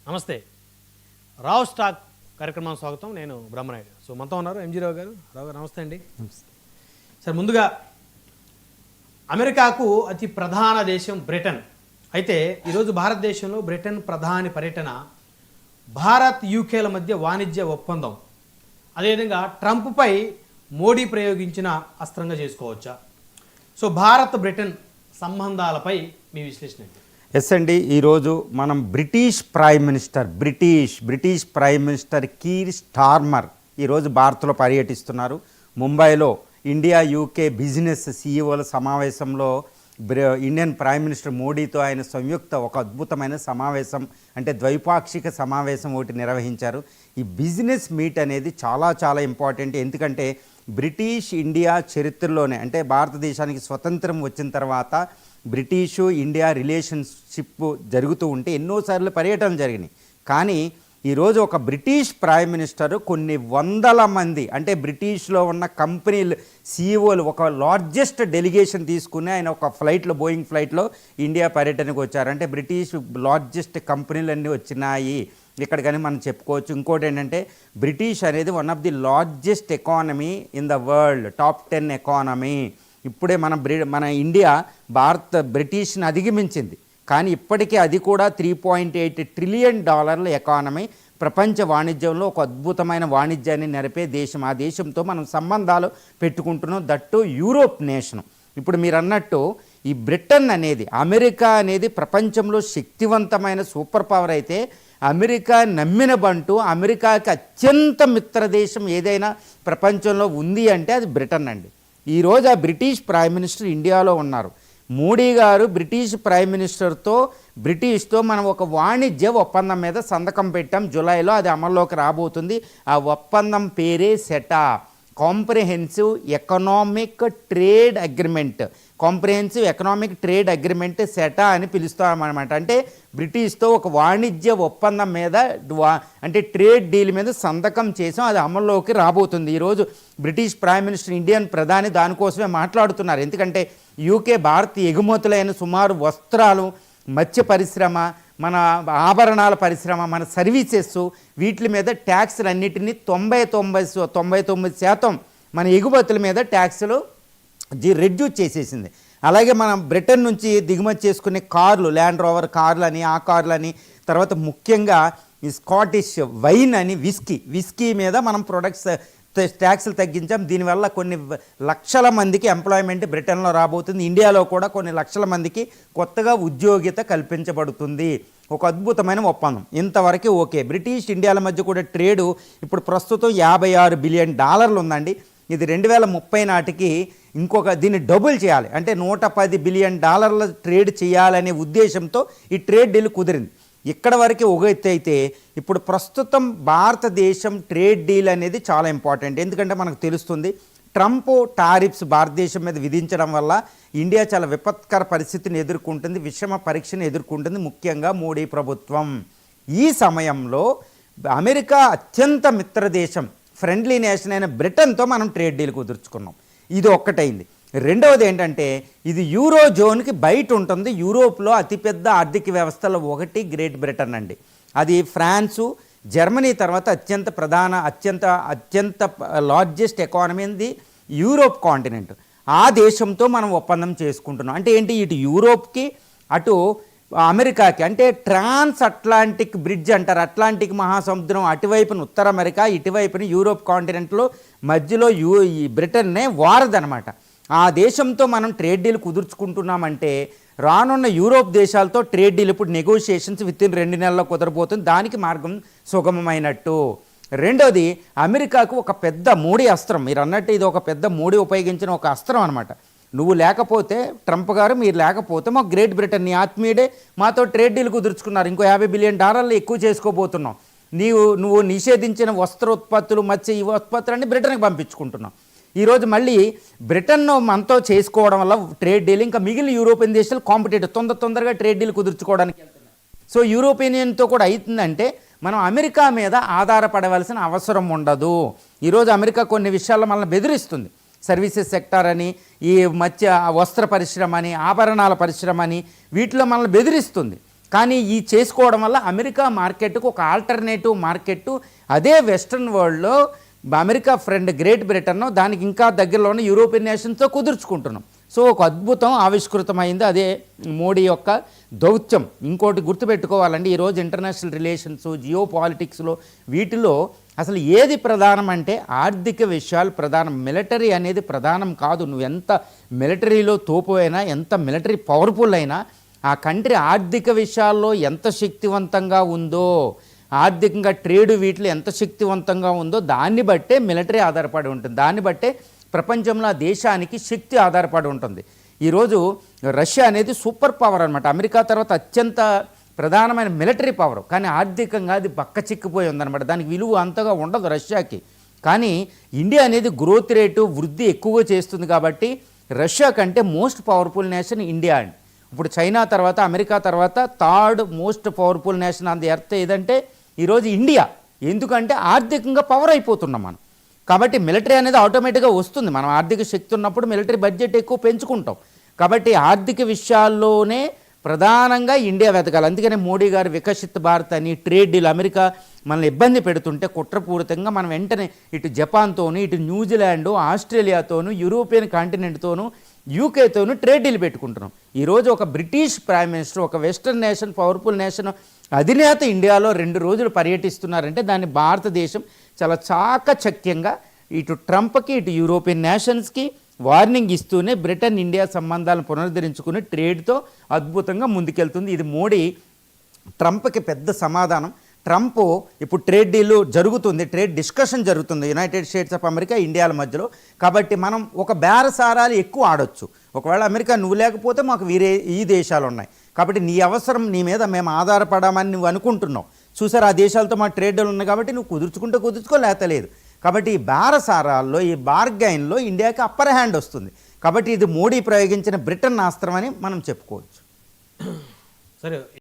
నమస్తే. రావ్ స్టాక్ కార్యక్రమం స్వాగతం. నేను బ్రహ్మనాయుడు. సో మనతో ఉన్నారు ఎంజీ రావు గారు. రావు గారు నమస్తే అండి. సార్, ముందుగా అమెరికాకు అతి ప్రధాన దేశం బ్రిటన్. అయితే ఈరోజు భారతదేశంలో బ్రిటన్ ప్రధాని పర్యటన, భారత్ యూకేల మధ్య వాణిజ్య ఒప్పందం, అదేవిధంగా ట్రంప్పై మోడీ ప్రయోగించిన అస్త్రంగా చేసుకోవచ్చా? సో భారత్ బ్రిటన్ సంబంధాలపై మీ విశ్లేషణ ఏంటి? ఎస్ అండి, ఈరోజు మనం British prime minister Keir Starmer ఈరోజు భారత్లో పర్యటిస్తున్నారు. ముంబైలో ఇండియా యూకే బిజినెస్ సీఈఓల సమావేశంలో ఇండియన్ ప్రైమ్ మినిస్టర్ మోడీతో ఆయన సంయుక్త ఒక అద్భుతమైన సమావేశం, అంటే ద్వైపాక్షిక సమావేశం ఒకటి నిర్వహించారు. ఈ బిజినెస్ మీట్ అనేది చాలా చాలా ఇంపార్టెంట్. ఎందుకంటే బ్రిటిష్ ఇండియా చరిత్రలోనే, అంటే భారతదేశానికి స్వతంత్రం వచ్చిన తర్వాత బ్రిటిషు ఇండియా రిలేషన్షిప్ జరుగుతూ ఉంటే ఎన్నోసార్లు పర్యటనలు జరిగినాయి. కానీ ఈరోజు ఒక బ్రిటిష్ ప్రైమ్ మినిస్టర్ కొన్ని వందల మంది, అంటే బ్రిటిష్లో ఉన్న కంపెనీలు సీఈఓలు ఒక లార్జెస్ట్ డెలిగేషన్ తీసుకుని ఆయన ఒక ఫ్లైట్లో, బోయింగ్ ఫ్లైట్లో ఇండియా పర్యటనకు వచ్చారు. అంటే బ్రిటిష్ లార్జెస్ట్ కంపెనీలన్నీ వచ్చినాయి ఇక్కడ కానీ మనం చెప్పుకోవచ్చు. ఇంకోటి ఏంటంటే బ్రిటిష్ అనేది one of the largest economy in the world, top 10 economy. ఇప్పుడే మన ఇండియా బ్రిటిష్ని అధిగమించింది, కానీ ఇప్పటికీ అది కూడా $3.8 ట్రిలియన్ ఎకానమీ, ప్రపంచ వాణిజ్యంలో ఒక అద్భుతమైన వాణిజ్యాన్ని నడిపే దేశం. ఆ దేశంతో మనం సంబంధాలు పెట్టుకుంటున్నాం, దట్టు యూరోప్ నేషన్. ఇప్పుడు మీరు అన్నట్టు ఈ బ్రిటన్ అనేది, అమెరికా అనేది ప్రపంచంలో శక్తివంతమైన సూపర్ పవర్ అయితే, అమెరికా నమ్మిన బంటు, అమెరికాకి అత్యంత మిత్ర దేశం ఏదైనా ప్రపంచంలో ఉంది అంటే అది బ్రిటన్ అండి. ఈరోజు ఆ బ్రిటిష్ ప్రైమ్ మినిస్టర్ ఇండియాలో ఉన్నారు. మోడీ గారు బ్రిటిష్ ప్రైమ్ బ్రిటిష్తో మనం ఒక వాణిజ్య ఒప్పందం మీద సంతకం పెట్టాం జూలైలో, అది అమల్లోకి రాబోతుంది. ఆ ఒప్పందం పేరే సెటా, కాంప్రిహెన్సివ్ ఎకనామిక్ ట్రేడ్ అగ్రిమెంట్ సెటా అని పిలుస్తామన్నమాట. అంటే బ్రిటిష్తో ఒక వాణిజ్య ఒప్పందం మీద, అంటే ట్రేడ్ డీల్ మీద సంతకం చేసాం, అది అమల్లోకి రాబోతుంది. ఈరోజు బ్రిటిష్ ప్రైమ్ మినిస్టర్, ఇండియన్ ప్రధాని దానికోసమే మాట్లాడుతున్నారు. ఎందుకంటే యూకే భారతీయ ఎగుమతులైన సుమారు వస్త్రాలు, మత్స్య పరిశ్రమ, మన ఆభరణాల పరిశ్రమ, మన సర్వీసెస్, వీటి మీద ట్యాక్స్లు అన్నిటినీ 99% మన ఎగుమతుల మీద ట్యాక్సులు రెడ్యూస్ చేసేసింది. అలాగే మనం బ్రిటన్ నుంచి దిగుమతి చేసుకునే కార్లు, ల్యాండ్ రోవర్ కార్లని, ఆ కార్లని, తర్వాత ముఖ్యంగా ఈ స్కాటిష్ వైన్ అని, విస్కీ మీద మనం ప్రొడక్ట్స్ ట్యాక్స్లు తగ్గించాం. దీనివల్ల కొన్ని లక్షల మందికి ఎంప్లాయ్మెంట్ బ్రిటన్లో రాబోతుంది. ఇండియాలో కూడా కొన్ని లక్షల మందికి కొత్తగా ఉద్యోగిత కల్పించబడుతుంది. ఒక అద్భుతమైన ఒప్పందం. ఇంతవరకు ఓకే. బ్రిటిష్ ఇండియాల మధ్య కూడా ట్రేడు ఇప్పుడు ప్రస్తుతం $56 బిలియన్ ఉందండి. ఇది 2030 నాటికి దీన్ని డబుల్ చేయాలి, అంటే $110 బిలియన్ ట్రేడ్ చేయాలనే ఉద్దేశంతో ఈ ట్రేడ్ డీల్ కుదిరింది. ఇక్కడ వరకు ఒక ఎత్తు అయితే, ఇప్పుడు ప్రస్తుతం భారతదేశం ట్రేడ్ డీల్ అనేది చాలా ఇంపార్టెంట్. ఎందుకంటే మనకు తెలుస్తుంది, ట్రంప్ టారిఫ్స్ భారతదేశం మీద విధించడం వల్ల ఇండియా చాలా విపత్కర పరిస్థితిని ఎదుర్కొంటుంది, విషమ పరీక్షను ఎదుర్కొంటుంది, ముఖ్యంగా మోడీ ప్రభుత్వం. ఈ సమయంలో అమెరికా అత్యంత మిత్ర దేశం, ఫ్రెండ్లీ నేషన్ అయిన బ్రిటన్తో మనం ట్రేడ్ డీల్ కుదుర్చుకున్నాం. ఇది ఒక్కటైంది. రెండవది ఏంటంటే, ఇది యూరో జోన్కి బయట ఉంటుంది. యూరోప్లో అతిపెద్ద ఆర్థిక వ్యవస్థలో ఒకటి గ్రేట్ బ్రిటన్ అండి. అది ఫ్రాన్సు, జర్మనీ తర్వాత అత్యంత largest economy in the Europe continent. ఆ దేశంతో మనం ఒప్పందం చేసుకుంటున్నాం. అంటే ఏంటి, ఇటు యూరోప్కి అటు అమెరికాకి, అంటే ట్రాన్స్ అట్లాంటిక్ బ్రిడ్జ్ అంటారు. అట్లాంటిక్ మహాసముద్రం అటువైపున ఉత్తర అమెరికా, ఇటువైపున యూరోప్ కాంటినెంట్లో మధ్యలో ఈ బ్రిటన్నే వారదనమాట. ఆ దేశంతో మనం ట్రేడ్ డీల్ కుదుర్చుకుంటున్నామంటే, రానున్న యూరోప్ దేశాలతో ట్రేడ్ డీల్ ఇప్పుడు నెగోషియేషన్స్ వితిన్ 2 నెలల్లో కుదరబోతుంది. దానికి మార్గం సుగమమైనట్టు. రెండోది, అమెరికాకు ఒక పెద్ద మోడీ అస్త్రం. మీరు అన్నట్టు ఇది ఒక పెద్ద మోడీ ఉపయోగించిన ఒక అస్త్రం అనమాట. నువ్వు లేకపోతే, ట్రంప్ గారు మీరు లేకపోతే, మా గ్రేట్ బ్రిటన్, నీ ఆత్మీయుడే మాతో ట్రేడ్ డీల్ కుదుర్చుకున్నారు, ఇంకో $50 బిలియన్ ఎక్కువ చేసుకోబోతున్నావు. నువ్వు నిషేధించిన వస్త్ర ఉత్పత్తులు, మత్స్య ఈ ఉత్పత్తులన్నీ బ్రిటన్కి పంపించుకుంటున్నావు. ఈరోజు మళ్ళీ బ్రిటన్ మనతో చేసుకోవడం వల్ల ట్రేడ్ డీల్, ఇంకా మిగిలిన యూరోపియన్ దేశాలు కాంపిటేటివ్ తొందరగా ట్రేడ్ డీల్ కుదుర్చుకోవడానికి వెళ్తున్నారు. సో యూరోపియన్ యూనియన్తో కూడా అవుతుందంటే మనం అమెరికా మీద ఆధారపడవలసిన అవసరం ఉండదు. ఈరోజు అమెరికా కొన్ని విషయాల్లో మనల్ని బెదిరిస్తుంది. సర్వీసెస్ సెక్టార్ అని, ఈ వస్త్ర పరిశ్రమ అని, ఆభరణాల పరిశ్రమ అని, వీటిలో మనల్ని బెదిరిస్తుంది. కానీ ఈ చేసుకోవడం వల్ల అమెరికా మార్కెట్కు ఒక ఆల్టర్నేటివ్ మార్కెట్ అదే వెస్ట్రన్ వరల్డ్లో అమెరికా ఫ్రెండ్ గ్రేట్ బ్రిటన్, దానికి ఇంకా దగ్గరలో ఉన్న యూరోపియన్ నేషన్స్తో కుదుర్చుకుంటున్నాం. సో ఒక అద్భుతం ఆవిష్కృతమైంది, అదే మోడీ యొక్క దౌత్యం. ఇంకోటి గుర్తుపెట్టుకోవాలండి, ఈరోజు ఇంటర్నేషనల్ రిలేషన్స్, జియో పాలిటిక్స్లో వీటిలో అసలు ఏది ప్రధానం అంటే ఆర్థిక విషయాలు ప్రధానం. మిలిటరీ అనేది ప్రధానం కాదు. నువ్వు ఎంత మిలిటరీలో తోపు అయినా, ఎంత మిలిటరీ పవర్ఫుల్ అయినా, ఆ కంట్రీ ఆర్థిక విషయాల్లో ఎంత శక్తివంతంగా ఉందో, ఆర్థికంగా ట్రేడ్ వీటిలో ఎంత శక్తివంతంగా ఉందో దాన్ని బట్టే మిలిటరీ ఆధారపడి ఉంటుంది. దాన్ని బట్టే ప్రపంచంలో ఆ దేశానికి శక్తి ఆధారపడి ఉంటుంది. ఈరోజు రష్యా అనేది సూపర్ పవర్ అనమాట. అమెరికా తర్వాత అత్యంత ప్రధానమైన మిలిటరీ పవర్, కానీ ఆర్థికంగా అది బక్క చిక్కిపోయి ఉందన్నమాట. దానికి విలువ అంతగా ఉండదు రష్యాకి. కానీ ఇండియా అనేది గ్రోత్ రేటు, వృద్ధి ఎక్కువగా చేస్తుంది కాబట్టి రష్యా కంటే మోస్ట్ పవర్ఫుల్ నేషన్ ఇండియా అండి. ఇప్పుడు చైనా తర్వాత, అమెరికా తర్వాత third most powerful nation on the earth ఏదంటే ఈరోజు ఇండియా. ఎందుకంటే ఆర్థికంగా పవర్ అయిపోతున్నాం మనం. కాబట్టి మిలిటరీ అనేది ఆటోమేటిక్గా వస్తుంది. మనం ఆర్థిక శక్తి ఉన్నప్పుడు మిలిటరీ బడ్జెట్ ఎక్కువ పెంచుకుంటాం. కాబట్టి ఆర్థిక విషయాల్లోనే ప్రధానంగా ఇండియా వెతకాలి. అందుకనే మోడీ గారు వికసిత్ భారత్ అని, ట్రేడ్ డీల్, అమెరికా మనల్ని ఇబ్బంది పెడుతుంటే కుట్రపూరితంగా మనం వెంటనే ఇటు జపాన్తోనూ, ఇటు న్యూజిలాండ్, ఆస్ట్రేలియాతోనూ, యూరోపియన్ కాంటినెంట్తోనూ, యూకేతోనూ ట్రేడ్ డీల్ పెట్టుకుంటున్నాం. ఈరోజు ఒక బ్రిటిష్ ప్రైమ్ మినిస్టర్, ఒక వెస్టర్న్ నేషన్, పవర్ఫుల్ నేషన్ అధినేత ఇండియాలో 2 రోజులు పర్యటిస్తున్నారంటే దాన్ని భారతదేశం చాలా చాకచక్యంగా ఇటు ట్రంప్కి, ఇటు యూరోపియన్ నేషన్స్కి వార్నింగ్ ఇస్తూనే బ్రిటన్ ఇండియా సంబంధాలను పునరుద్ధరించుకుని ట్రేడ్తో అద్భుతంగా ముందుకెళ్తుంది. ఇది మోడీ ట్రంప్కి పెద్ద సమాధానం. ట్రంప్ ఇప్పుడు ట్రేడ్ డీల్ జరుగుతుంది, ట్రేడ్ డిస్కషన్ జరుగుతుంది యునైటెడ్ స్టేట్స్ ఆఫ్ అమెరికా, ఇండియాల మధ్యలో. కాబట్టి మనం ఒక బేరసారాలు ఎక్కువ ఆడొచ్చు. ఒకవేళ అమెరికా నువ్వు లేకపోతే మాకు ఈ దేశాలు ఉన్నాయి, కాబట్టి నీ అవసరం, నీ మీద మేము ఆధారపడమని నువ్వు అనుకుంటున్నావు. చూసారు, ఆ దేశాలతో మా ట్రేడ్ డీల్ ఉన్నాయి కాబట్టి నువ్వు కుదుర్చుకో లేతలేదు. కాబట్టి ఈ బేరసారాల్లో, ఈ బార్గైన్లో ఇండియాకి అప్పర్ హ్యాండ్ వస్తుంది. కాబట్టి ఇది మోడీ ప్రయోగించిన బ్రిటన్ అస్త్రం అని మనం చెప్పుకోవచ్చు. సరే.